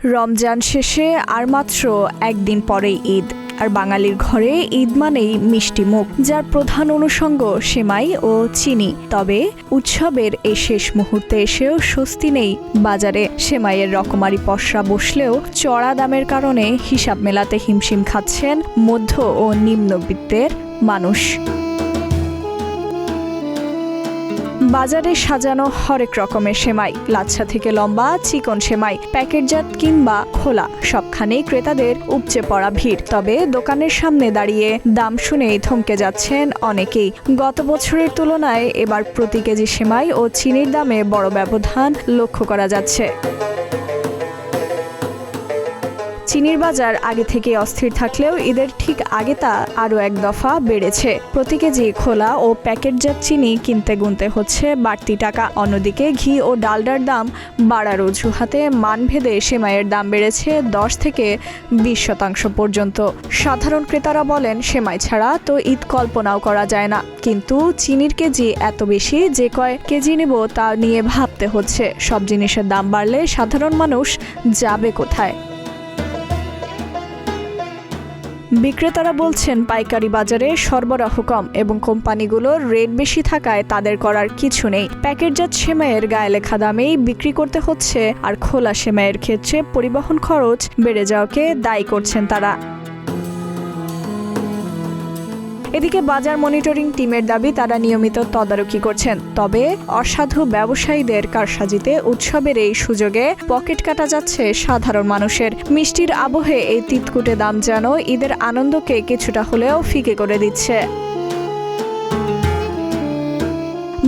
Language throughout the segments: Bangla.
রমজান শেষে আর মাত্র একদিন পরেই ঈদ, আর বাঙালির ঘরে ঈদ মানেই মিষ্টি মুখ, যার প্রধান অনুষঙ্গ সেমাই ও চিনি। তবে উৎসবের এই শেষ মুহূর্তে এসেও স্বস্তি নেই বাজারে। সেমাইয়ের রকমারি পসরা বসলেও চড়া দামের কারণে হিসাব মেলাতে হিমশিম খাচ্ছেন মধ্য ও নিম্নবিত্তের মানুষ। বাজারে সাজানো হরেক রকমের সেমাই, লাচ্ছা থেকে লম্বা চিকন সেমাই, প্যাকেটজাত কিংবা খোলা, সবখানেই ক্রেতাদের উপচে পড়া ভিড়। তবে দোকানের সামনে দাঁড়িয়ে দাম শুনেই থমকে যাচ্ছেন অনেকেই। গত বছরের তুলনায় এবার প্রতি কেজি সেমাই ও চিনির দামে বড় ব্যবধান লক্ষ্য করা যাচ্ছে। চিনির বাজার আগে থেকে অস্থির থাকলেও ঈদের ঠিক আগে তা আরও এক দফা বেড়েছে। প্রতি কেজি খোলা ও প্যাকেটজাত চিনি কিনতে গুনতে হচ্ছে বাড়তি টাকা। অন্যদিকে ঘি ও ডালডার দাম বাড়ার অজুহাতে মানভেদে সেমাইয়ের দাম বেড়েছে 10 থেকে 20% পর্যন্ত। সাধারণ ক্রেতারা বলেন, সেমাই ছাড়া তো ঈদ কল্পনাও করা যায় না, কিন্তু চিনির কেজি এত বেশি যে কয় কেজি নেব তা নিয়ে ভাবতে হচ্ছে। সব জিনিসের দাম বাড়লে সাধারণ মানুষ যাবে কোথায়? বিক্রেতারা বলছেন, পাইকারি বাজারে সরবরাহ কম এবং কোম্পানিগুলোর রেট বেশি থাকায় তাদের করার কিছু নেই। প্যাকেটজাত সেমাইয়ের গায়ে লেখা দামেই বিক্রি করতে হচ্ছে, আর খোলা সেমাইয়ের ক্ষেত্রে পরিবহন খরচ বেড়ে যাওয়াকে দায়ী করছেন তারা। এদিকে বাজার মনিটরিং টিমের দাবি, তারা নিয়মিত তদারকি করছেন। তবে অসাধু ব্যবসায়ীদের কারসাজিতে উৎসবের এই সুযোগে পকেট কাটা যাচ্ছে সাধারণ মানুষের। মিষ্টির আবহে এই তিতকুটে দাম যেন ঈদের আনন্দকে কিছুটা হলেও ফিকে করে দিচ্ছে।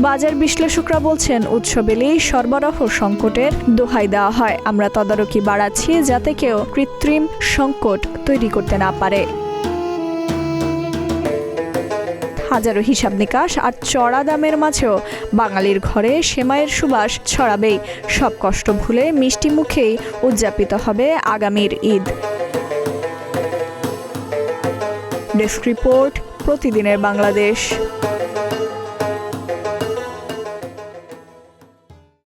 বাজার বিশ্লেষকরা বলছেন, উৎসব এলেই সরবরাহ সংকটের দোহাই দেওয়া হয়। আমরা তদারকি বাড়াচ্ছি যাতে কেউ কৃত্রিম সংকট তৈরি করতে না পারে। হাজারো হিসাব নিকাশ আর চড়া দামের মাঝেও বাঙালির ঘরে সেমাইয়ের সুবাস ছড়াবেই। সব কষ্ট ভুলে মিষ্টি মুখেই উদযাপিত হবে আগামীর ঈদ। ডেস্ক রিপোর্ট, প্রতিদিনের বাংলাদেশ।